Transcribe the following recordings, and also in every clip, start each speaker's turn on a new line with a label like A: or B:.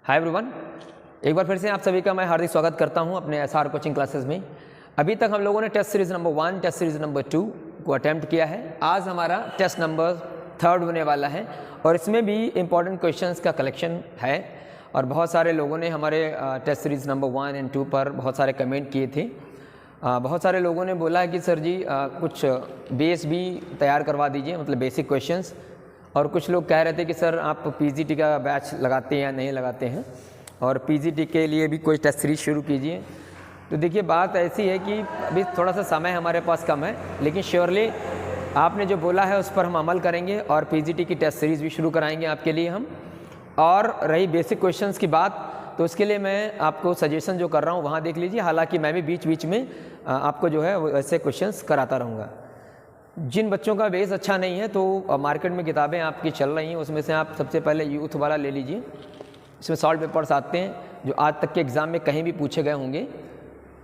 A: Hi everyone, एक बार फिर से आप सभी का मैं हार्दिक स्वागत करता हूं अपने एसआर कोचिंग क्लासेस में। अभी तक हम लोगों ने test series number 1, test series number 2 को अटैम्प्ट किया है। आज हमारा टेस्ट नंबर 3 होने वाला है और इसमें भी इम्पॉर्टेंट क्वेश्चंस का कलेक्शन है। और बहुत सारे लोगों ने हमारे टेस्ट सीरीज़ नंबर 1 और 2 पर बहुत सारे कमेंट किए थे। बहुत सारे लोगों ने बोला कि सर जी कुछ बेस भी तैयार करवा दीजिए, मतलब बेसिक क्वेश्चंस। और कुछ लोग कह रहे थे कि सर आप पीजीटी का बैच लगाते हैं या नहीं लगाते हैं, और पीजीटी के लिए भी कोई टेस्ट सीरीज शुरू कीजिए। तो देखिए, बात ऐसी है कि अभी थोड़ा सा समय हमारे पास कम है, लेकिन श्योरली आपने जो बोला है उस पर हम अमल करेंगे और पीजीटी की टेस्ट सीरीज़ भी शुरू कराएंगे आपके लिए हम। और रही बेसिक क्वेश्चंस की बात, तो उसके लिए मैं आपको सजेशन जो कर रहा हूँ वहाँ देख लीजिए। हालांकि मैं भी बीच बीच में आपको जो है वैसे क्वेश्चंस कराता रहूँगा। जिन बच्चों का बेस अच्छा नहीं है तो मार्केट में किताबें आपकी चल रही हैं, उसमें से आप सबसे पहले यूथ वाला ले लीजिए। इसमें सॉल्व पेपर्स आते हैं जो आज तक के एग्ज़ाम में कहीं भी पूछे गए होंगे,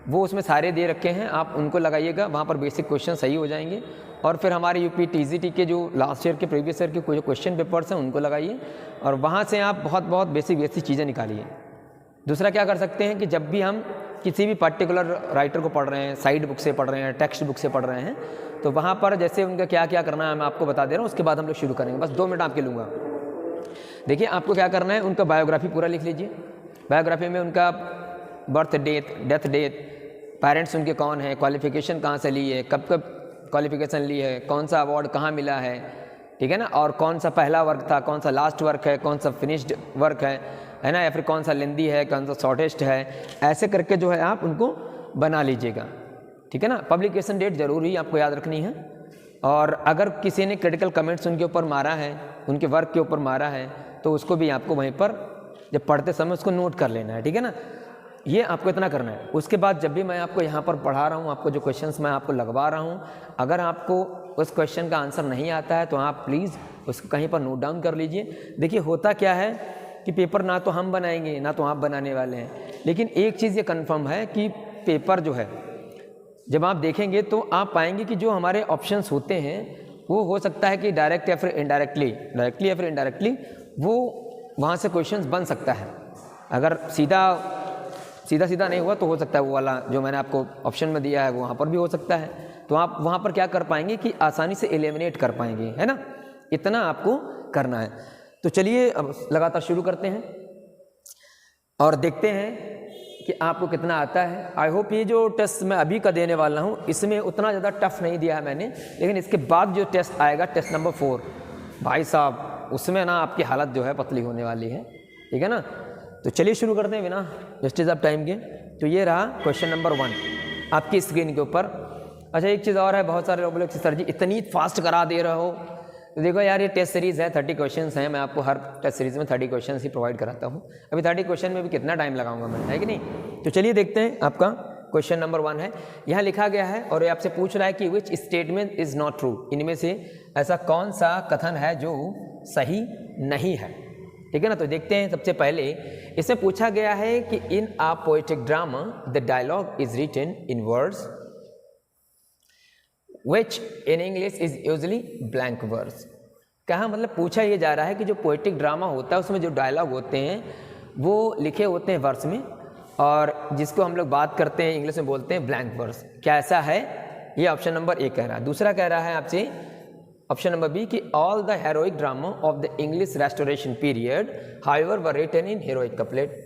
A: वो उसमें सारे दे रखे हैं, आप उनको लगाइएगा। वहाँ पर बेसिक क्वेश्चन सही हो जाएंगे। और फिर हमारे यूपी टीजीटी के जो लास्ट ईयर के प्रीवियस ईयर के जो क्वेश्चन पेपर्स हैं उनको लगाइए, और वहाँ से आप बहुत बेसिक चीज़ें निकालिए। दूसरा क्या कर सकते हैं कि जब भी हम किसी भी पर्टिकुलर राइटर को पढ़ रहे हैं, साइड बुक से पढ़ रहे हैं, टेक्स्ट बुक से पढ़ रहे हैं, तो वहाँ पर जैसे उनका क्या क्या करना है मैं आपको बता दे रहा हूँ। उसके बाद हम लोग शुरू करेंगे। बस 2 मिनट आपके लूँगा। देखिए, आपको क्या करना है, उनका बायोग्राफी पूरा लिख लीजिए। बायोग्राफी में उनका birth date, death date, parents उनके कौन है, क्वालिफिकेशन कहाँ से ली है, कब कब क्वालिफिकेशन ली है, कौन सा अवार्ड कहाँ मिला है, ठीक है ना, और कौन सा पहला वर्क था, कौन सा लास्ट वर्क है, कौन सा फिनिश्ड वर्क है ना, या फिर कौन सा लेंदी है, कौन सा शॉर्टेस्ट है। ऐसे करके जो है आप उनको बना लीजिएगा, ठीक है ना। पब्लिकेशन डेट ज़रूरी आपको याद रखनी है। और अगर किसी ने क्रिटिकल कमेंट्स उनके ऊपर मारा है, उनके वर्क के ऊपर मारा है, तो उसको भी आपको वहीं पर जब पढ़ते समय उसको नोट कर लेना है, ठीक है ना। ये आपको इतना करना है। उसके बाद जब भी मैं आपको यहाँ पर पढ़ा रहा हूँ, आपको जो क्वेश्चंस मैं आपको लगवा रहा हूँ, अगर आपको उस क्वेश्चन का आंसर नहीं आता है तो आप प्लीज़ उसको कहीं पर नोट डाउन कर लीजिए। देखिए, होता क्या है कि पेपर ना तो हम बनाएंगे ना तो आप बनाने वाले हैं, लेकिन एक चीज़ ये कन्फर्म है कि पेपर जो है जब आप देखेंगे तो आप पाएंगे कि जो हमारे ऑप्शंस होते हैं वो हो सकता है कि डायरेक्ट या फिर इनडायरेक्टली, डायरेक्टली या फिर इनडायरेक्टली वो वहाँ से क्वेश्चंस बन सकता है। अगर सीधा नहीं हुआ तो हो सकता है वो वाला जो मैंने आपको ऑप्शन में दिया है वो वहाँ पर भी हो सकता है। तो आप वहाँ पर क्या कर पाएंगे कि आसानी से एलिमिनेट कर पाएंगे, है ना। इतना आपको करना है। तो चलिए अब लगातार शुरू करते हैं और देखते हैं कि आपको कितना आता है। आई होप ये जो टेस्ट मैं अभी का देने वाला हूँ इसमें उतना ज़्यादा टफ नहीं दिया है मैंने, लेकिन इसके बाद जो टेस्ट आएगा, टेस्ट नंबर 4, भाई साहब, उसमें ना आपकी हालत जो है पतली होने वाली है, ठीक है ना। तो चलिए शुरू करते हैं बिना वेस्टेज ऑफ टाइम के। तो ये रहा क्वेश्चन नंबर 1 आपकी स्क्रीन के ऊपर। अच्छा, एक चीज़ और है, बहुत सारे लोग बोले सर जी इतनी फास्ट करा दे रहे हो। तो देखो यार, ये टेस्ट सीरीज़ है, 30 क्वेश्चंस हैं। मैं आपको हर टेस्ट सीरीज़ में 30 क्वेश्चंस ही प्रोवाइड कराता हूँ। अभी 30 क्वेश्चन में भी कितना टाइम लगाऊंगा मैं, है कि नहीं। तो चलिए देखते हैं। आपका क्वेश्चन नंबर 1 है, यहाँ लिखा गया है और ये आपसे पूछ रहा है कि which statement is not true. इनमें से ऐसा कौन सा कथन है जो सही नहीं है, ठीक है ना। तो देखते हैं। सबसे पहले इसमें पूछा गया है कि in a poetic drama the dialogue is written in words which in English is usually blank verse। कहा मतलब पूछा ये जा रहा है कि जो पोएटिक ड्रामा होता है उसमें जो डायलॉग होते हैं वो लिखे होते हैं वर्स में, और जिसको हम लोग बात करते हैं इंग्लिश में बोलते हैं ब्लैंक वर्स। क्या ऐसा है? ये ऑप्शन नंबर 1 कह रहा है। दूसरा कह रहा है आपसे ऑप्शन नंबर बी कि all the heroic drama of the English restoration period however were written in heroic couplet.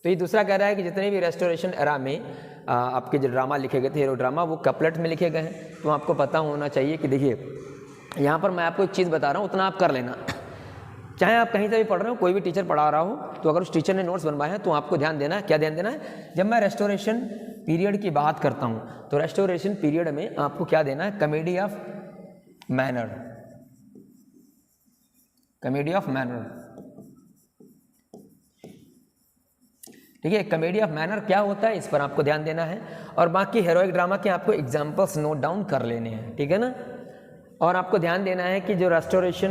A: तो ये दूसरा कह रहा है कि जितने भी रेस्टोरेशन एरा में आपके जो ड्रामा लिखे गए थे, हीरो ड्रामा, वो कपलेट में लिखे गए हैं। तो आपको पता होना चाहिए कि देखिए, यहाँ पर मैं आपको एक चीज़ बता रहा हूँ, उतना आप कर लेना। चाहे आप कहीं से भी पढ़ रहे हो, कोई भी टीचर पढ़ा रहा हो, तो अगर उस टीचर ने नोट्स बनवाए हैं तो आपको ध्यान देना है। क्या ध्यान देना है? जब मैं रेस्टोरेशन पीरियड की बात करता हूँ तो रेस्टोरेशन पीरियड में आपको क्या देना है? Comedy of manner, comedy of manner, ठीक है। कॉमेडी ऑफ मैनर क्या होता है इस पर आपको ध्यान देना है, और बाकी हेरोइक ड्रामा के आपको एग्जांपल्स नोट डाउन कर लेने हैं, ठीक है ना। और आपको ध्यान देना है कि जो रेस्टोरेशन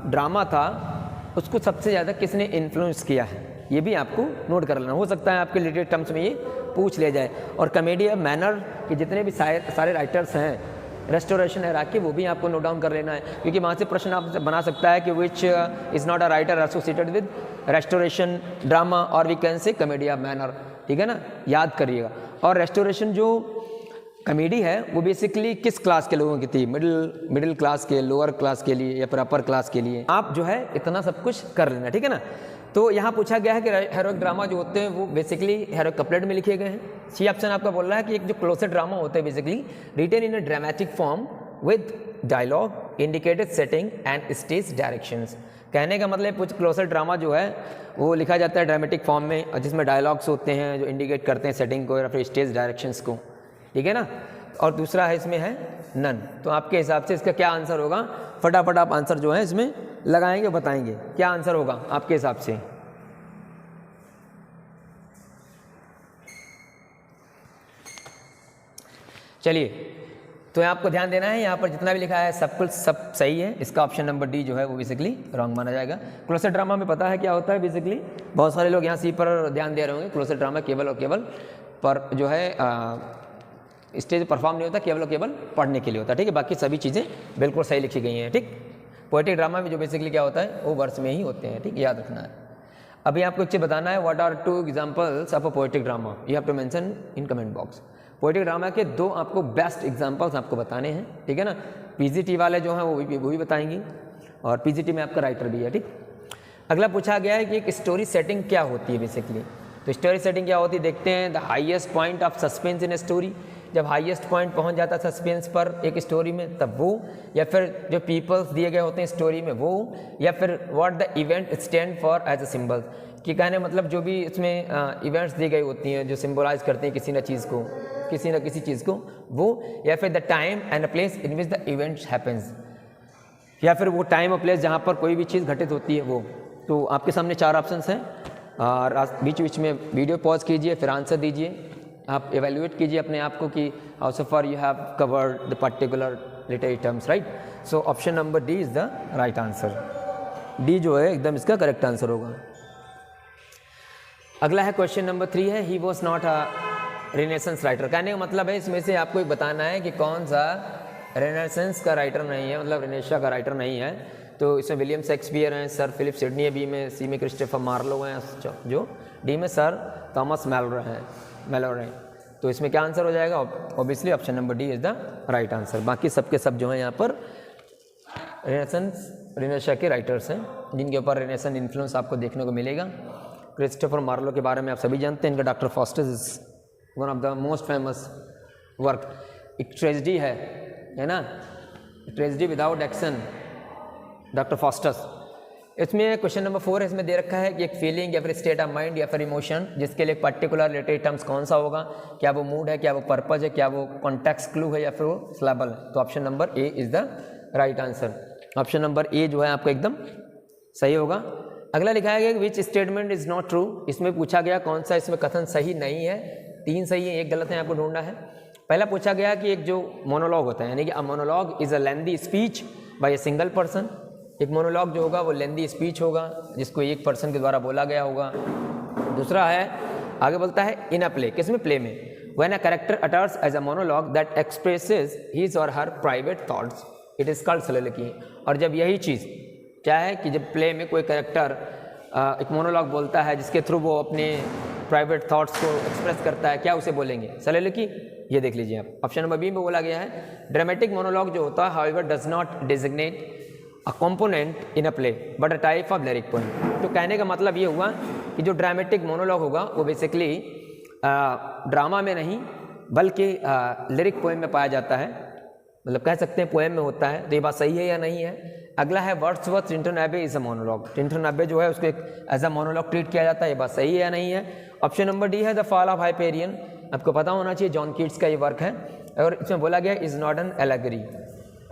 A: ड्रामा था उसको सबसे ज़्यादा किसने इन्फ्लुएंस किया है, ये भी आपको नोट कर लेना। हो सकता है आपके लिटरेचर टर्म्स में ये पूछ ले जाए। और कॉमेडी ऑफ मैनर के जितने भी सारे राइटर्स हैं रेस्टोरेशन हैरार्की, वो भी आपको नोट डाउन कर लेना है, क्योंकि वहाँ से प्रश्न आप बना सकता है कि which is not a writer associated with restoration drama और we can say comedy of manner, ठीक है ना, याद करिएगा। और रेस्टोरेशन जो कॉमेडी है वो बेसिकली किस क्लास के लोगों की थी, मिडिल क्लास के, लोअर क्लास के लिए या फिर अपर क्लास के लिए, आप जो है इतना सब कुछ कर लेना, ठीक है ना। तो यहाँ पूछा गया है कि हेरोइक ड्रामा जो होते हैं वो बेसिकली हेरोइक कपलेट में लिखे गए हैं। सी ऑप्शन आपका बोल रहा है कि एक जो क्लोसेट ड्रामा होते हैं basically written in a dramatic form with dialogue, indicated setting and stage directions. कहने का मतलब कुछ क्लोसेट ड्रामा जो है वो लिखा जाता है ड्रामेटिक फॉर्म में, और जिसमें डायलॉग्स होते हैं जो इंडिकेट करते हैं सेटिंग को या फिर स्टेज डायरेक्शंस को, ठीक है ना। और दूसरा है इसमें है नन। तो आपके हिसाब से इसका क्या आंसर होगा, फटाफट आप आंसर जो है इसमें लगाएंगे, बताएंगे क्या आंसर होगा आपके हिसाब से। चलिए, तो आपको ध्यान देना है, यहाँ पर जितना भी लिखा है सब कुछ सब सही है। इसका ऑप्शन नंबर डी जो है वो बेसिकली रॉन्ग माना जाएगा। क्लोसेट ड्रामा में पता है क्या होता है बेसिकली, बहुत सारे लोग यहाँ सी पर ध्यान दे रहे होंगे। क्लोसेट ड्रामा केवल और केवल पर जो है स्टेज परफॉर्म नहीं होता, केवल और केवल पढ़ने के लिए होता है, ठीक है। बाकी सभी चीज़ें बिल्कुल सही लिखी गई हैं, ठीक। पोएटिक ड्रामा में जो बेसिकली क्या होता है वो वर्स में ही होते हैं, ठीक, याद रखना है। अभी आपको एक चीज़ बताना है, what are 2 examples of a poetic drama, you have to mention in comment box. Poetic drama के 2 आपको बेस्ट एग्जांपल्स आपको बताने हैं, ठीक है ना। पीजीटी वाले जो हैं वो भी बताएंगी, और पीजीटी में आपका राइटर भी है, ठीक। अगला पूछा गया है कि एक स्टोरी सेटिंग क्या होती है बेसिकली। तो स्टोरी सेटिंग क्या होती है देखते हैं। The highest point of suspense in a story, जब हाईएस्ट पॉइंट पहुंच जाता है सस्पेंस पर एक स्टोरी में तब वो, या फिर जो पीपल्स दिए गए होते हैं स्टोरी में वो, या फिर what the event stand for as a symbol, कि कहने मतलब जो भी इसमें इवेंट्स दी गई होती हैं जो सिंबलाइज करते हैं किसी न चीज़ को, किसी न किसी चीज़ को, वो, या फिर the time and the place in which the events happens, या फिर वो टाइम और प्लेस जहाँ पर कोई भी चीज़ घटित होती है वो। तो आपके सामने 4 ऑप्शंस हैं, और बीच बीच में वीडियो पॉज कीजिए, फिर आंसर दीजिए, आप एवेल्युएट कीजिए अपने आप को कि how so far you have covered the particular literary terms, right. So option number D is the right answer. D जो है एकदम इसका करेक्ट आंसर होगा। अगला है क्वेश्चन नंबर 3 है, he was not a renaissance writer. कहने का मतलब है इसमें से आपको एक बताना है कि कौन सा रेनेसेंस का राइटर नहीं है, मतलब रेनेसा का राइटर नहीं है। तो इसमें विलियम शेक्सपियर हैं, सर फिलिप सिडनी है, बी में, सी में क्रिस्टोफर मार्लो हैं, जो डी में सर थॉमस मैलोर हैं। तो इसमें क्या आंसर हो जाएगा, obviously option number D is the right answer. बाकी सबके सब जो हैं यहाँ पर रेनेसा के राइटर्स हैं, जिनके ऊपर रेनेसन इन्फ्लुएंस आपको देखने को मिलेगा। क्रिस्टोफर मार्लो के बारे में आप सभी जानते हैं, इनका doctor Faustus is one of the most famous work. एक ट्रेजेडी है ना, tragedy without action, doctor Faustus. इसमें क्वेश्चन नंबर 4 है, इसमें दे रखा है कि एक फीलिंग या फिर स्टेट ऑफ माइंड या फिर इमोशन जिसके लिए पर्टिकुलर लिटरेरी टर्म्स कौन सा होगा, क्या वो मूड है, क्या वो पर्पज है, क्या वो कॉन्टेक्स्ट क्लू है, या फिर वो सिलेबल है। तो option number A is the right answer. Option number A जो है आपका एकदम सही होगा। अगला लिखा गया which statement is not true. इसमें पूछा गया कौन सा इसमें कथन सही नहीं है। 3 सही है, 1 गलत है, आपको ढूंढना है। पहला पूछा गया कि एक जो मोनोलॉग होता है, यानी कि अ monologue is a lengthy speech bye a single person. एक मोनोलॉग जो होगा वो लेंदी स्पीच होगा जिसको एक पर्सन के द्वारा बोला गया होगा। दूसरा है, आगे बोलता है इन अ प्ले, किसमें, प्ले में, when a character utters as a monologue that expresses his or her private thoughts it is called soliloquy. और जब यही चीज़ क्या है कि जब प्ले में कोई कैरेक्टर एक मोनोलॉग बोलता है जिसके थ्रू वो अपने प्राइवेट थॉट्स को एक्सप्रेस करता है, क्या उसे बोलेंगे, सोलिलोक्वी। ये देख लीजिए आप, ऑप्शन नंबर बी में बोला गया है ड्रामेटिक मोनोलॉग जो होता है however does not designate a component in a play but a type of lyric poem. तो कहने का मतलब ये हुआ कि जो ड्रामेटिक मोनोलॉग होगा वो बेसिकली ड्रामा में नहीं बल्कि लिरिक पोएम में पाया जाता है, मतलब कह सकते हैं पोएम में होता है। तो ये बात सही है या नहीं है। अगला है वर्ड्सवर्थ टिंटन एबे इज अ मोनोलॉग। टिंटन एबे जो है उसको एक एज अ मोनोलॉग ट्रीट किया जाता है, ये बात सही है या नहीं है। ऑप्शन नंबर डी है द फॉल ऑफ हाइपेरियन। आपको पता होना चाहिए जॉन कीट्स का ये वर्क है, और इसमें बोला गया is not an allegory.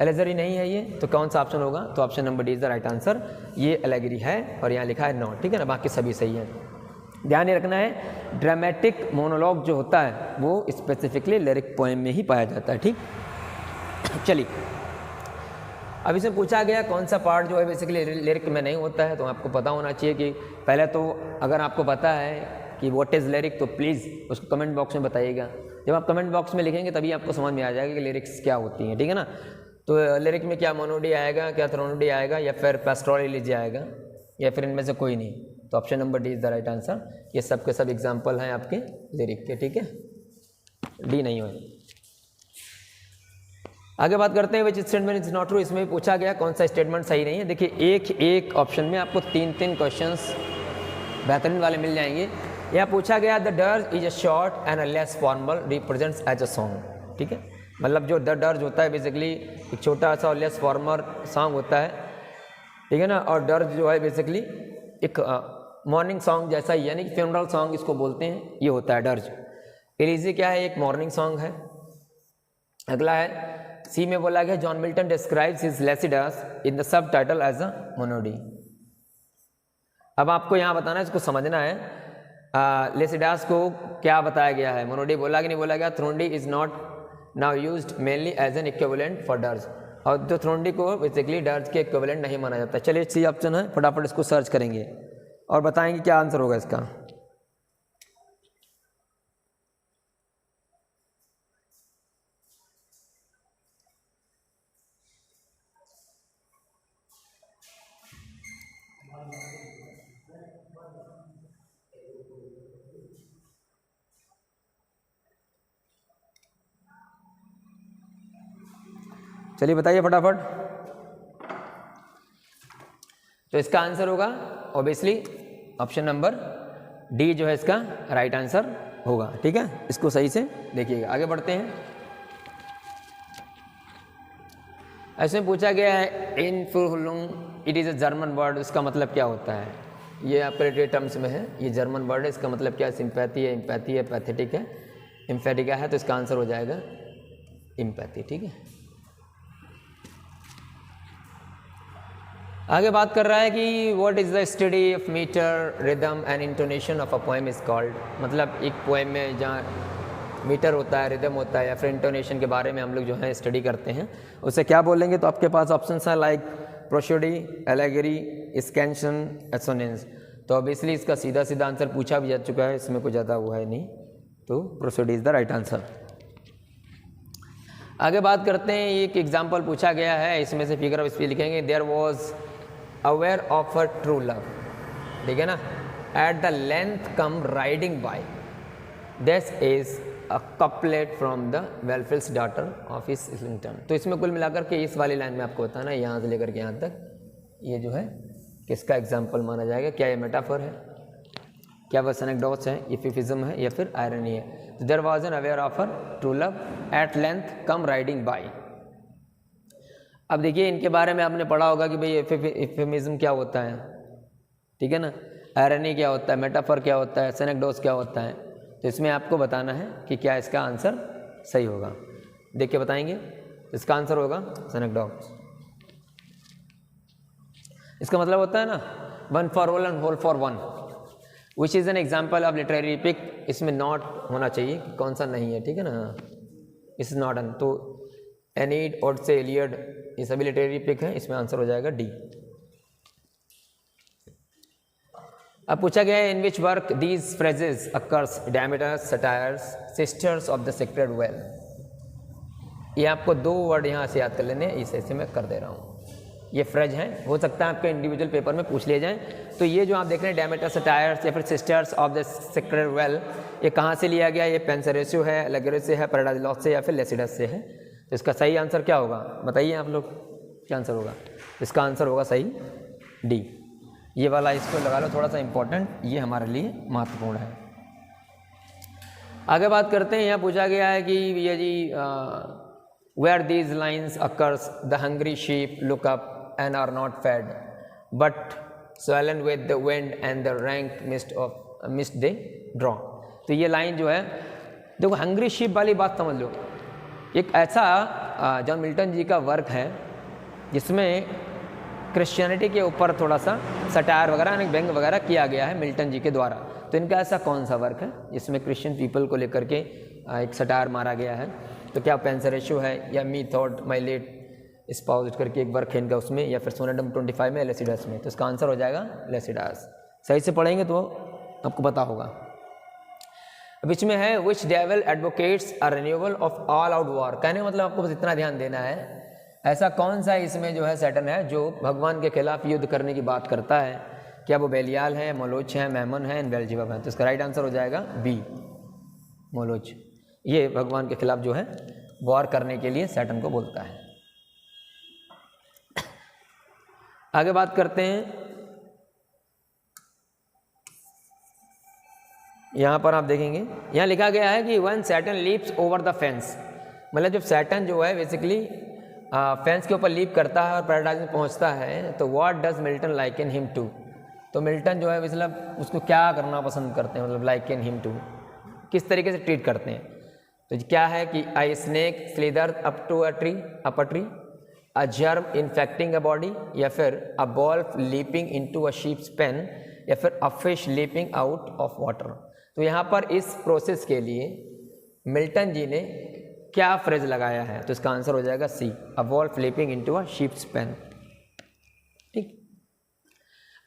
A: Allegory नहीं है ये, तो कौन सा ऑप्शन होगा, तो option number D is the right answer. ये एलेगरी है और यहाँ लिखा है नॉट, ठीक है ना, बाकी सभी सही है। ध्यान ये रखना है ड्रामेटिक मोनोलॉग जो होता है वो स्पेसिफिकली लिरिक पोएम में ही पाया जाता है, ठीक। चलिए, अब इसमें पूछा गया कौन सा पार्ट जो है बेसिकली लिरिक में नहीं होता है। तो आपको पता होना चाहिए कि पहले तो अगर आपको पता है कि व्हाट इज़ लिरिक तो प्लीज़ उसको कमेंट बॉक्स में बताइएगा। जब आप कमेंट बॉक्स में लिखेंगे तभी आपको समझ में आ जाएगा कि लिरिक्स क्या होती हैं, ठीक है ना। तो लिरिक में क्या मोनोडी आएगा, क्या थ्रोनोडी आएगा, या फिर पेस्टोरल एलिजी आएगा, या फिर इनमें से कोई नहीं। तो option number D is the right answer. ये सब के सब एग्जाम्पल हैं आपके लिरिक के, ठीक है, डी नहीं हुए। आगे बात करते हैं which statement is not true. इसमें पूछा गया कौन सा स्टेटमेंट सही नहीं है। देखिए एक ऑप्शन में आपको तीन क्वेश्चंस बेहतरीन वाले मिल जाएंगे। यहाँ पूछा गया the dirge is a short and a less formal represents as a song, ठीक है। मतलब जो द डर्ज होता है बेसिकली एक छोटा सा और लेस फॉर्मल सॉन्ग होता है, ठीक है ना। और डर्ज जो है बेसिकली एक मॉर्निंग सॉन्ग जैसा ही, यानी कि फ्यूनरल सॉन्ग इसको बोलते हैं, ये होता है डर्ज। एलिजी क्या है, एक मॉर्निंग सॉन्ग है। अगला है सी में बोला गया John Milton describes his Lycidas in the subtitle as a monody. अब आपको यहाँ बताना है, इसको समझना है, लेसिडास को क्या बताया गया है, मोनोडी बोला कि नहीं बोला गया। Threnody is not now used mainly as an equivalent for dirge, और जो थ्रोनडी को बेसिकली डर्ज के इक्विवेलेंट नहीं माना जाता। चलिए सी ऑप्शन है, फटाफट इसको सर्च करेंगे और बताएंगे क्या आंसर होगा इसका। चलिए बताइए फटाफट। तो इसका आंसर होगा ऑब्वियसली ऑप्शन नंबर डी जो है इसका राइट आंसर होगा, ठीक है। इसको सही से देखिएगा। आगे बढ़ते हैं। ऐसे पूछा गया है Einfühlung it is a German word, इसका मतलब क्या होता है। ये आपके रिलेटेड टर्म्स में है, ये जर्मन वर्ड है, इसका मतलब क्या है, सिंपैथी है, एम्पैथी है, पैथेटिक है, एम्फेटिका है। तो इसका आंसर हो जाएगा एम्पैथी, ठीक है। आगे बात कर रहा है कि what is the study of meter rhythm and intonation of a poem is called. मतलब एक पोएम में जहाँ मीटर होता है, रिदम होता है, या फिर इंटोनेशन के बारे में हम लोग जो है स्टडी करते हैं, उसे क्या बोलेंगे। तो आपके पास ऑप्शन है लाइक प्रोसोडी, एलेगरी, स्कैंशन, एसोनेंस। तो ऑब्वियसली इसका सीधा सीधा आंसर पूछा भी जा चुका है, इसमें कोई ज़्यादा हुआ है नहीं। तो prosody is the right answer. आगे बात करते हैं, एक एग्जाम्पल पूछा गया है, इसमें से फिगर ऑफ स्पीच लिखेंगे। There was aware of a true love, ठीक है ना, at the length come riding by, this is a couplet from the Wellfield's daughter of इस इस्लिंगटन। तो इसमें कुल मिलाकर के इस वाली लाइन में आपको बताना है, यहाँ से लेकर के यहाँ तक ये जो है किसका एग्जाम्पल माना जाएगा। क्या ये मेटाफर है, क्या वह एनेक्डोट्स है, इफिफिज्म है, या फिर आयरनी है। तो there was an aware of a true love at length come riding by. अब देखिए इनके बारे में आपने पढ़ा होगा कि भाई इफिमिज्म क्या होता है, ठीक है ना, आयरनी क्या होता है, मेटाफर क्या होता है, एनेक्डोट्स क्या होता है। तो इसमें आपको बताना है कि क्या इसका आंसर सही होगा। देख के बताएंगे। इसका आंसर होगा एनेक्डोट्स। इसका मतलब होता है ना one for all and whole for one, which is an example of literary pick. इसमें नॉट होना चाहिए, कौन सा नहीं है, ठीक है ना, इस नॉट एन। तो एनीड, ओडिसी, इलियड, ये सभी लिटरेरी पिक है, इसमें आंसर हो जाएगा डी। अब पूछा गया है in which work these phrases occurs, diameters, satires, sisters of the sacred well. ये आपको दो वर्ड यहाँ से याद कर लेने, इसे मैं कर दे रहा हूँ। ये फ्रेज हैं, हो सकता है आपके इंडिविजुअल पेपर में पूछ लिए जाएं। तो ये जो आप देख रहे हैं डायमीटर, सटायर्स या फिर sisters of the sacred well, ये कहाँ से लिया गया। ये पेंसरेसियो है, एलेगोरस से है, पैराडाइलॉस से, या फिर लेसिडस से है। तो इसका सही आंसर क्या होगा बताइए आप लोग, क्या आंसर होगा। इसका आंसर होगा सही डी। ये वाला इसको लगा लो थोड़ा सा इंपॉर्टेंट, ये हमारे लिए महत्वपूर्ण है। आगे बात करते हैं, यहाँ पूछा गया है कि ये जी where these lines occurs the hungry sheep look up and are not fed but swollen with the wind and the rank mist they draw। तो ये लाइन जो है, देखो हंग्री शीप वाली बात समझ लो। एक ऐसा जॉन मिल्टन जी का वर्क है जिसमें क्रिश्चियनिटी के ऊपर थोड़ा सा सटायर वगैरह यानी व्यंग वगैरह किया गया है मिल्टन जी के द्वारा। तो इनका ऐसा कौन सा वर्क है जिसमें क्रिश्चियन पीपल को लेकर के एक सटायर मारा गया है। तो क्या पेंसरेशो है, या मी थॉट माई लेट स्पाउस्ड करके एक वर्क है इनका उसमें, या फिर सोनेटम 25 में, लेसिडास में। तो इसका आंसर हो जाएगा लेसिडास। सही से पढ़ेंगे तो आपको पता होगा। विच में है which devil advocates a renewal of all out war. कहने का मतलब आपको बस इतना ध्यान देना है, ऐसा कौन सा इसमें जो है सैटर्न है जो भगवान के खिलाफ युद्ध करने की बात करता है। क्या वो बेलियाल है, मोलोच है, मैमन है, बेल्जेबब है? तो इसका राइट आंसर हो जाएगा बी, मोलोच। ये भगवान के खिलाफ जो है वॉर करने के लिए सैटर्न को बोलता है। आगे बात करते हैं, यहाँ पर आप देखेंगे यहाँ लिखा गया है कि one Saturn leaps over the fence, मतलब जब सैटर्न जो है बेसिकली फेंस के ऊपर लीप करता है और पैराडाइज में पहुँचता है, तो what does Milton liken him to. तो मिल्टन जो है मतलब उसको क्या करना पसंद करते हैं, मतलब लाइकन हिम टू किस तरीके से ट्रीट करते हैं। तो क्या है कि I snake slither up to a tree, a germ infecting a body, या फिर a ball leaping into a sheep's pen, या फिर a fish leaping out of water. तो यहाँ पर इस प्रोसेस के लिए मिल्टन जी ने क्या फ्रेज लगाया है, तो इसका आंसर हो जाएगा C, a ball flipping into a sheep's pen. ठीक,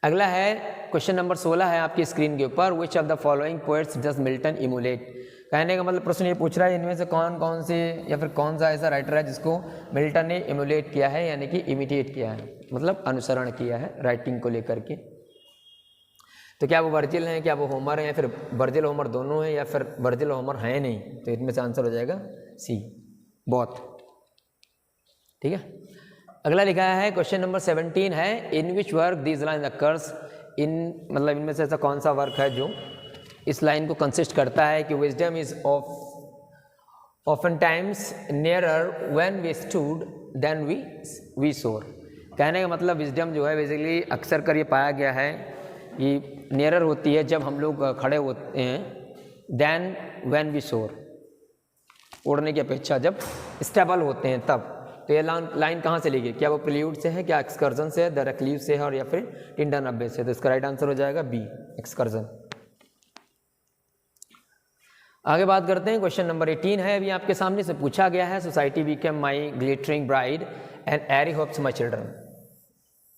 A: अगला है क्वेश्चन नंबर 16 है आपकी स्क्रीन के ऊपर, which of the following poets does Milton emulate. कहने का मतलब प्रश्न ये पूछ रहा है इनमें से कौन कौन से या फिर कौन सा ऐसा राइटर है जिसको मिल्टन ने इमुलेट किया है, यानी कि इमिटेट किया है, मतलब अनुसरण किया है राइटिंग को लेकर के। तो क्या वो वर्जिल हैं, क्या वो होमर हैं, या फिर वर्जिल होमर दोनों हैं, या फिर वर्जिल होमर हैं नहीं। तो इनमें से आंसर हो जाएगा सी, बोथ। ठीक है, अगला लिखा है क्वेश्चन नंबर 17 है, in which work this line occurs in, मतलब इनमें से ऐसा कौन सा वर्क है जो इस लाइन को कंसिस्ट करता है कि wisdom is often times nearer when we stood than we soar. कहने का मतलब विजडम जो है बेसिकली अक्सर कर ये पाया गया है कि नियरर होती है जब हम लोग खड़े होते हैं, देन व्हेन वी सोर, उड़ने की अपेक्षा जब स्टेबल होते हैं तब। तो ये लाइन कहाँ से ली गई, क्या वो प्रिल्यूड से है, क्या एक्सकर्जन से है, द रेक्लीव से है, और या फिर टिंडन अब्बे से। तो इसका राइट आंसर हो जाएगा बी, एक्सकर्जन। आगे बात करते हैं, क्वेश्चन नंबर 18 है अभी आपके सामने से पूछा गया है, society became my glittering bride and airy hopes my children.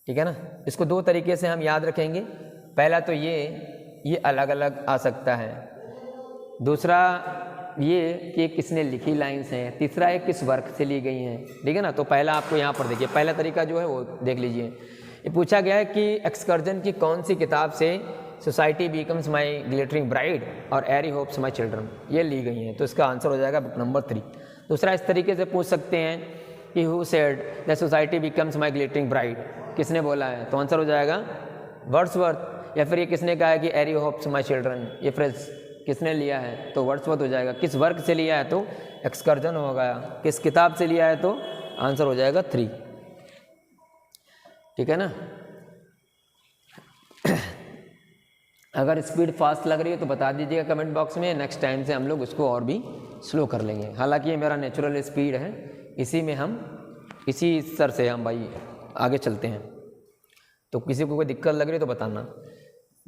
A: ठीक है ना, इसको दो तरीके से हम याद रखेंगे। पहला तो ये अलग अलग आ सकता है, दूसरा ये कि किसने लिखी लाइन्स हैं, तीसरा है किस वर्क से ली गई हैं। ठीक है ना, तो पहला आपको यहाँ पर देखिए, पहला तरीका जो है वो देख लीजिए। ये पूछा गया है कि एक्सकर्जन की कौन सी किताब से society becomes my glittering bride और एरी होप्स माई चिल्ड्रन ये ली गई हैं। तो इसका आंसर हो जाएगा बुक नंबर 3। दूसरा इस तरीके से पूछ सकते हैं कि who said the society becomes my glittering bride, किसने बोला है, तो आंसर हो जाएगा वर्ड्सवर्थ। या फिर ये किसने कहा है कि एरी होप्स माई चिल्ड्रन, ये फ्रेज किसने लिया है, तो वर्ड्सवर्थ हो जाएगा। किस वर्क से लिया है, तो एक्सकर्जन हो गया। किस किताब से लिया है, तो आंसर हो जाएगा 3। ठीक है ना। अगर स्पीड फास्ट लग रही है तो बता दीजिएगा कमेंट बॉक्स में, नेक्स्ट टाइम से हम लोग उसको और भी स्लो कर लेंगे। हालांकि ये मेरा नेचुरल स्पीड है, इसी में हम इसी स्तर से हम भाई आगे चलते हैं। तो किसी को कोई दिक्कत लग रही है तो बताना।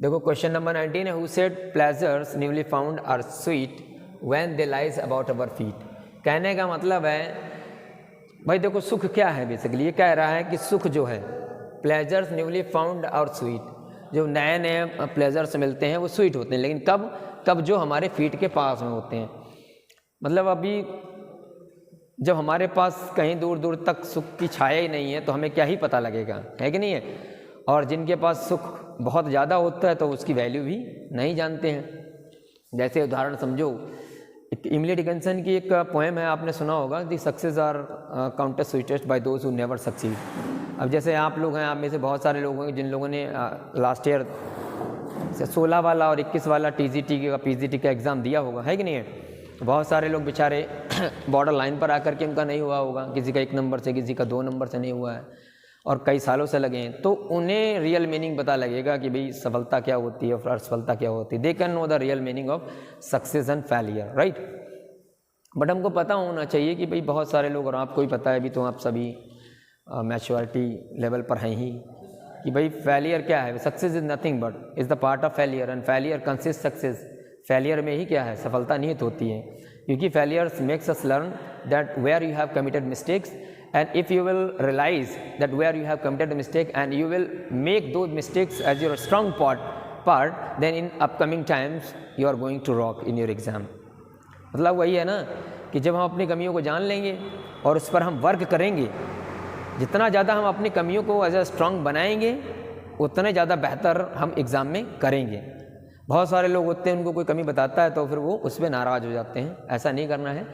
A: देखो क्वेश्चन नंबर 19 है, who said pleasures newly found are sweet when they lies about our feet. कहने का मतलब है भाई देखो सुख क्या है, बेसिकली ये कह रहा है कि सुख जो है प्लेजर्स न्यूली फाउंड और स्वीट, जो नए नए प्लेजर्स मिलते हैं वो स्वीट होते हैं, लेकिन कब जो हमारे फीट के पास में होते हैं। मतलब अभी जब हमारे पास कहीं दूर दूर तक सुख की छाया ही नहीं है तो हमें क्या ही पता लगेगा, है कि नहीं है। और जिनके पास सुख बहुत ज़्यादा होता है तो उसकी वैल्यू भी नहीं जानते हैं। जैसे उदाहरण समझो, इमली डिकिंसन की एक पोएम है, आपने सुना होगा, the success are counted sweetest by those who never succeed. अब जैसे आप लोग हैं, आप में से बहुत सारे लोग हैं जिन लोगों ने लास्ट ईयर 16 वाला और 21 वाला TGT का PGT का एग्ज़ाम दिया होगा, है कि नहीं है। बहुत सारे लोग बेचारे बॉर्डर लाइन पर आकर के उनका नहीं हुआ होगा, किसी का 1 नंबर से, किसी का 2 नंबर से नहीं हुआ है, और कई सालों से लगे हैं। तो उन्हें रियल मीनिंग पता लगेगा कि भाई सफलता क्या होती है और असफलता क्या होती है। They can know the real meaning of success and failure, right. But हमको पता होना चाहिए कि भाई बहुत सारे लोग, और आपको ही पता है, अभी तो आप सभी मैच्योरिटी लेवल पर हैं ही, कि भाई फेलियर क्या है। Success is nothing but is the part of failure, and failure consist success. Failure में ही क्या है, सफलता निहित होती है, क्योंकि failures makes us learn that where you have committed mistakes, and if you will realize that where you have committed a mistake and you will make those mistakes as your strong part, part, then in upcoming times you are going to rock in your exam. मतलब वही है ना कि जब हम अपनी कमियों को जान लेंगे और उस पर हम वर्क करेंगे, जितना ज़्यादा हम अपनी कमियों को एज ए स्ट्रॉन्ग बनाएंगे उतने ज़्यादा बेहतर हम एग्ज़ाम में करेंगे। बहुत सारे लोग होते हैं उनको कोई कमी बताता है तो फिर वो उस पर नाराज़ हो जाते हैं। ऐसा नहीं करना है।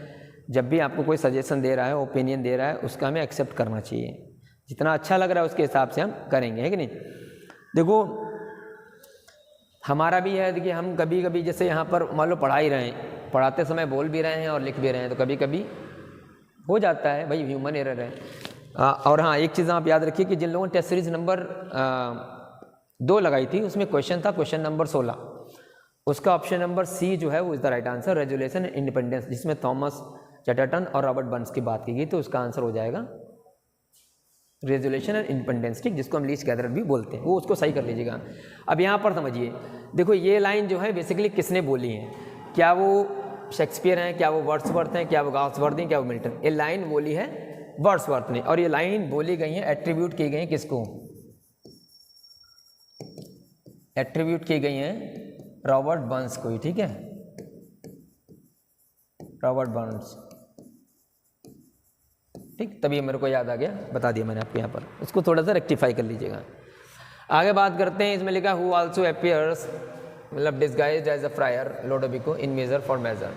A: जब भी आपको कोई सजेशन दे रहा है, ओपिनियन दे रहा है, उसका हमें एक्सेप्ट करना चाहिए। जितना अच्छा लग रहा है उसके हिसाब से हम करेंगे, है कि नहीं। देखो हमारा भी है कि हम कभी कभी जैसे यहाँ पर मान लो पढ़ा ही रहे हैं, पढ़ाते समय बोल भी रहे हैं और लिख भी रहे हैं, तो कभी कभी हो जाता है भाई, ह्यूमन एरर है। और हाँ, एक चीज़ आप याद रखिए कि जिन लोगों ने टेस्ट सीरीज नंबर 2 लगाई थी उसमें क्वेश्चन था क्वेश्चन नंबर 16, उसका ऑप्शन नंबर सी जो है वो is the right answer, resolution and independence, जिसमें थॉमस चैटर्टन और रॉबर्ट बर्न्स की बात की गई, तो उसका आंसर हो जाएगा रेजुलेशन एंड इंडिपेंडेंस, ठीक, जिसको हम लीच गैदर भी बोलते हैं, वो उसको सही कर लीजिएगा। अब यहाँ पर समझिए, देखो ये लाइन जो है बेसिकली किसने बोली है, क्या वो शेक्सपियर हैं, क्या वो वर्ड्सवर्थ हैं, क्या वो गाउसवर्थ हैं, क्या वो मिल्टन। ये लाइन बोली है वर्ड्सवर्थ ने, और ये लाइन बोली गई है, एट्रीब्यूट की गई है किसको, एट्रीब्यूट की गई हैं रॉबर्ट बर्न्स को ही, ठीक है, रॉबर्ट बर्न्स, ठीक। तभी मेरे को याद आ गया, बता दिया मैंने आपको यहाँ पर, उसको थोड़ा सा रेक्टिफाई कर लीजिएगा। आगे बात करते हैं, इसमें लिखा हु आल्सो अपीयर्स, मतलब disguised as a friar Lodovico in Measure for Measure.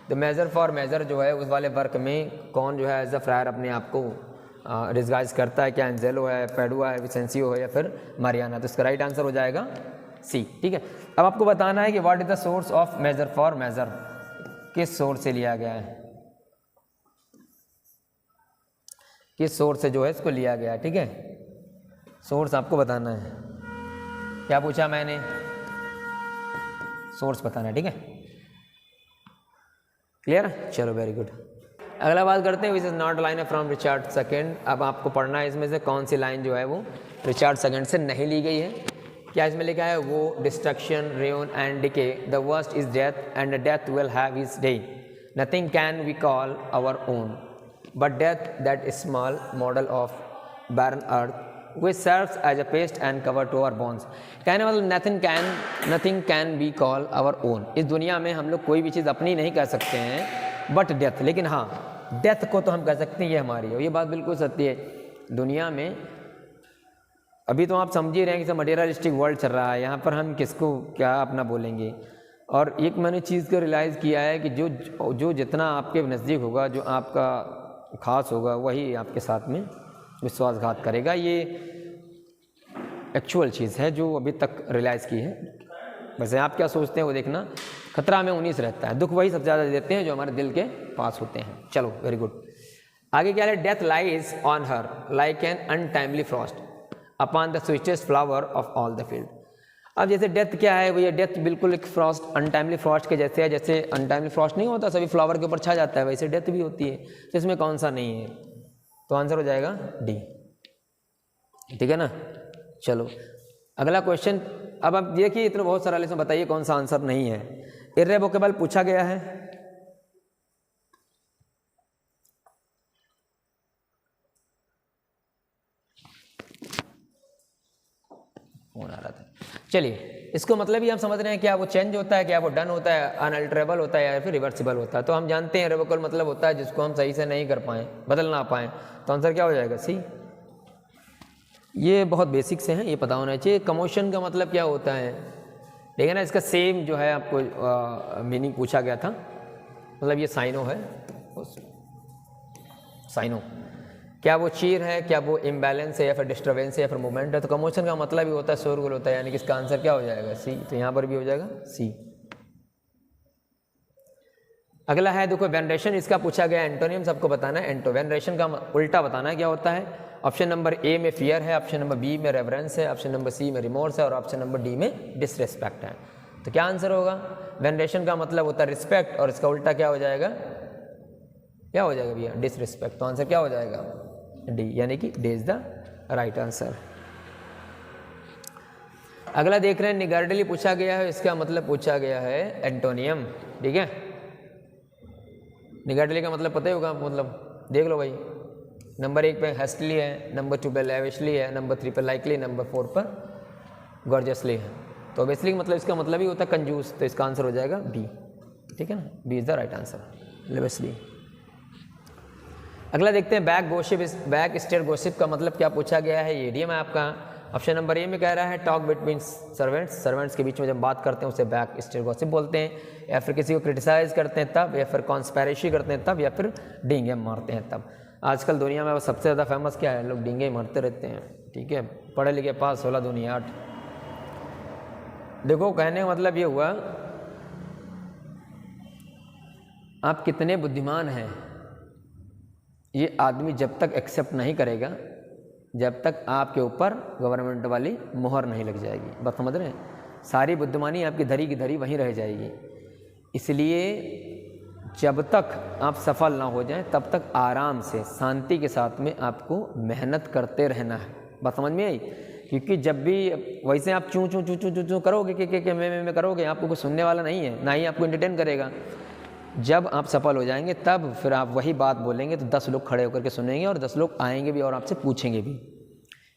A: तो मेजर फॉर मेजर जो है उस वाले वर्क में कौन जो है एज अ फ्रायर अपने आप को डिस्गाइज करता है, क्या एंजेलो है, पैडुआ है, विसेंसियो है, या फिर मारियाना। तो इसका राइट आंसर हो जाएगा सी, ठीक है। अब आपको बताना है कि what is the source of measure for measure, किस सोर्स से लिया गया है, किस सोर्स से जो है इसको लिया गया है, ठीक है। सोर्स आपको बताना है, क्या पूछा मैंने, सोर्स बताना है, ठीक है, क्लियर। चलो वेरी गुड। अगला बात करते हैं, which is not line from Richard second. अब आपको पढ़ना है इसमें से कौन सी लाइन जो है वो रिचर्ड सेकंड से नहीं ली गई है। क्या इसमें लिखा है, वो destruction, rain and decay, the worst is death and death will have his day, nothing can we call our own but death, that small model of barren earth which serves as a paste and cover to our bones। कहने मतलब nothing can be called our own। इस दुनिया में हम लोग कोई भी चीज़ अपनी नहीं कह सकते हैं बट डेथ, लेकिन हाँ डेथ को तो हम कह सकते हैं ये हमारी है। ये बात बिल्कुल सत्य है। दुनिया में अभी तो आप समझ ही रहे हैं कि मटेरियलिस्टिक वर्ल्ड चल रहा है, यहाँ पर हम किसको क्या अपना बोलेंगे। और एक मैंने चीज़ को रियलाइज़ किया है कि जो जितना आपके नज़दीक होगा, जो आपका खास होगा, वही आपके साथ में विश्वासघात करेगा। ये एक्चुअल चीज़ है जो अभी तक रियलाइज़ की है। वैसे आप क्या सोचते हैं वो देखना, खतरा में 19 रहता है, दुख वही सबसे ज़्यादा देते हैं जो हमारे दिल के पास होते हैं। चलो वेरी गुड। आगे क्या है, death lies on her like an untimely Frost upon the sweetest flower of all the field. अब जैसे डेथ क्या है, भैया डेथ बिल्कुल एक फ्रॉस्ट, अनटाइमली फ्रॉस्ट के जैसे है। जैसे अनटाइमली फ्रॉस्ट नहीं होता सभी फ्लावर के ऊपर छा जाता है, वैसे डेथ भी होती है। तो इसमें कौन सा नहीं है, तो आंसर हो जाएगा डी, ठीक है ना। चलो अगला क्वेश्चन। अब आप देखिए, इतना बहुत सारा लेसन, बताइए कौन सा आंसर नहीं है। इर्रेवोकेबल पूछा गया है, फोन आ रहा था। चलिए, इसको मतलब ही हम समझ रहे हैं, क्या वो चेंज होता है, क्या वो डन होता है, अनअल्टरेबल होता है, या फिर रिवर्सिबल होता है। तो हम जानते हैं इर्रेवोकेबल मतलब होता है जिसको हम सही से नहीं कर पाएँ, बदल ना पाएँ। तो आंसर क्या हो जाएगा, सी। ये बहुत बेसिक से हैं, ये पता होना चाहिए। कमोशन का मतलब क्या होता है, देखिए ना, इसका सेम जो है आपको मीनिंग पूछा गया था। मतलब ये साइनो है, साइनो, क्या वो चीर है, क्या वो इम्बैलेंस है, या फिर डिस्टर्बेंस है, या फिर मूवमेंट है। तो कमोशन का मतलब ही होता है शोरगुल होता है, यानी कि इसका आंसर क्या हो जाएगा, सी। तो यहाँ पर भी हो जाएगा सी। अगला है देखो वेनरेशन, इसका पूछा गया एंटोनियम सबको बताना है। वेनरेशन का उल्टा बताना है क्या होता है। ऑप्शन नंबर ए में फियर है, ऑप्शन नंबर बी में रेवरेंस है, ऑप्शन नंबर सी में रिमोर्स है, और ऑप्शन नंबर डी में डिसरिस्पेक्ट है। तो क्या आंसर होगा, वेनरेशन का मतलब होता है रिस्पेक्ट, और इसका उल्टा क्या हो जाएगा, क्या हो जाएगा भैया, डिसरिस्पेक्ट। तो आंसर क्या हो जाएगा, डी, यानी कि D is the right answer. अगला देख रहे हैं निगार्डली पूछा गया है, इसका मतलब पूछा गया है एंटोनियम, ठीक है। निगार्डली का मतलब पता ही होगा, मतलब देख लो भाई। नंबर 1 पे हेस्टली है, नंबर 2 पे लेविशली है, नंबर 3 पे लाइकली, नंबर 4 पर गॉर्जियसली है। तो ऑब्वियसली मतलब इसका मतलब ही होता है कंजूस, तो इसका आंसर हो जाएगा बी, ठीक है ना, B is the right answer. B. अगला देखते हैं back gossip. Back state gossip का मतलब क्या पूछा गया है, ये इडियम है आपका। ऑप्शन नंबर ए में कह रहा है टॉक बिटवीन सर्वेंट्स, सर्वेंट्स के बीच में जब बात करते हैं उसे बैक स्टेट गॉसिप बोलते हैं, या फिर किसी को क्रिटिसाइज करते हैं तब, या फिर कॉन्स्पेरेसी करते हैं तब, या फिर डींगे मारते हैं तब। आजकल दुनिया में सबसे ज़्यादा फेमस क्या है, लोग डींगे मारते रहते हैं, ठीक है, पढ़े लिखे पास 16 दुनिया 8। देखो कहने का मतलब ये हुआ, आप कितने बुद्धिमान हैं ये आदमी जब तक एक्सेप्ट नहीं करेगा जब तक आपके ऊपर गवर्नमेंट वाली मोहर नहीं लग जाएगी। बात समझ रहे हैं, सारी बुद्धिमानी आपकी धरी की धरी वहीं रह जाएगी। इसलिए जब तक आप सफल ना हो जाएं तब तक आराम से शांति के साथ में आपको मेहनत करते रहना है। बात समझ में आई? क्योंकि जब भी वैसे आप चूँ चूँ चूँ चूँ चूँ चूँ करोगे के मैं करोगे, आपको कोई सुनने वाला नहीं है, ना ही आपको एंटरटेन करेगा। जब आप सफल हो जाएंगे तब फिर आप वही बात बोलेंगे तो 10 लोग खड़े होकर के सुनेंगे और 10 लोग आएंगे भी और आपसे पूछेंगे भी।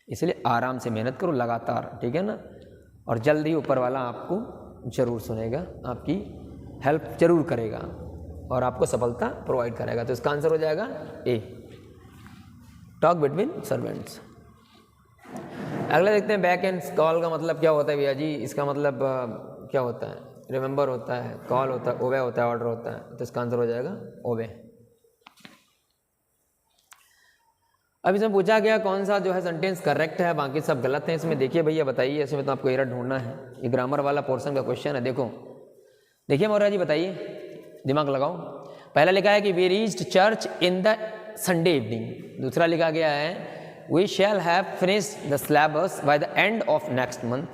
A: इसलिए आराम से मेहनत करो लगातार, ठीक है ना, और जल्द ही ऊपर वाला आपको ज़रूर सुनेगा, आपकी हेल्प ज़रूर करेगा और आपको सफलता प्रोवाइड करेगा। तो इसका आंसर हो जाएगा ए, टॉक बिटवीन सर्वेंट्स। अगला देखते हैं बैक एंड कॉल का मतलब क्या होता है भैया जी। इसका मतलब क्या होता है, रिमेंबर होता है, कॉल होता है, ओबे होता है, ऑर्डर होता है। तो इसका आंसर हो जाएगा ओबे। अब इसमें पूछा गया कौन सा जो है सेंटेंस करेक्ट है, बाकी सब गलत है। इसमें देखिए भैया बताइए, इसमें तो आपको एरर ढूंढना है, ये ग्रामर वाला पोर्शन का क्वेश्चन है। देखिए मौर्य जी बताइए, दिमाग लगाओ। पहला लिखा है कि we reached church in the Sunday evening. दूसरा लिखा गया है we shall have finished the syllabus by the end of next month.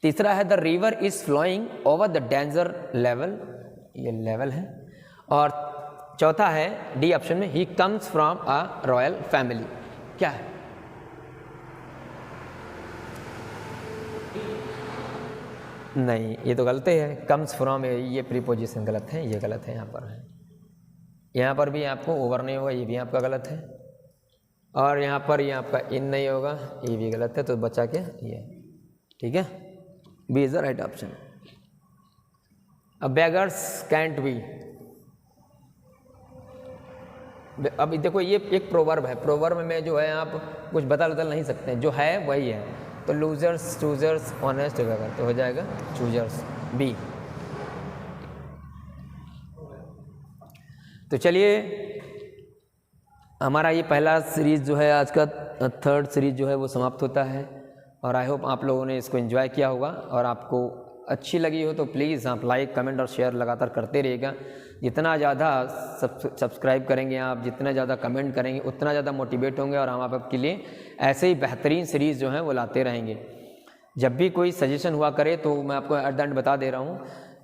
A: तीसरा है the river is flowing over the danger level, ये लेवल है। और चौथा है डी ऑप्शन में ही comes from a royal family. क्या है? नहीं, ये तो गलत है, कम्स फ्रॉम, ये प्रीपोजिशन गलत है, ये गलत है। यहाँ पर भी आपको ओवर नहीं होगा, ये भी आपका गलत है। और यहाँ पर ये आपका इन नहीं होगा, ये भी गलत है। तो बचा के ये, ठीक है, B is the right option. अब बेगर्स कैंट बी। अब देखो ये एक प्रोवर्ब है, प्रोवर्ब में जो है आप कुछ बदल नहीं सकते, जो है वही है। तो लूजर्स चूजर्स ऑनेस्ट बेगर, तो हो जाएगा चूजर्स, बी। तो चलिए हमारा ये पहला सीरीज़ जो है, आज का थर्ड सीरीज़ जो है वो समाप्त होता है। और आई होप आप लोगों ने इसको एंजॉय किया होगा, और आपको अच्छी लगी हो तो प्लीज़ आप लाइक कमेंट और शेयर लगातार करते रहिएगा। जितना ज़्यादा सब्सक्राइब करेंगे आप, जितना ज़्यादा कमेंट करेंगे, उतना ज़्यादा मोटिवेट होंगे और हम आपके लिए ऐसे ही बेहतरीन सीरीज़ जो हैं वो लाते रहेंगे। जब भी कोई सजेशन हुआ करे तो मैं आपको एट द एंड बता दे रहा हूँ,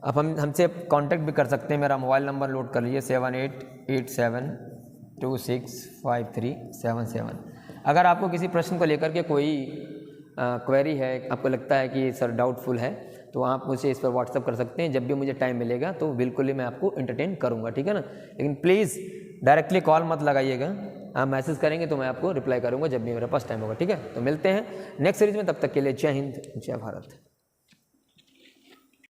A: अब हमसे कांटेक्ट भी कर सकते हैं। मेरा मोबाइल नंबर नोट कर लीजिए 7887265377। अगर आपको किसी प्रश्न को लेकर के कोई क्वेरी है, आपको लगता है कि सर डाउटफुल है, तो आप मुझे इस पर व्हाट्सअप कर सकते हैं। जब भी मुझे टाइम मिलेगा तो बिल्कुल ही मैं आपको एंटरटेन करूंगा, ठीक है ना। लेकिन प्लीज़ डायरेक्टली कॉल मत लगाइएगा, आप मैसेज करेंगे तो मैं आपको रिप्लाई करूंगा जब भी मेरे पास टाइम होगा, ठीक है। तो मिलते हैं नेक्स्ट सीरीज में, तब तक के लिए जय हिंद जय भारत।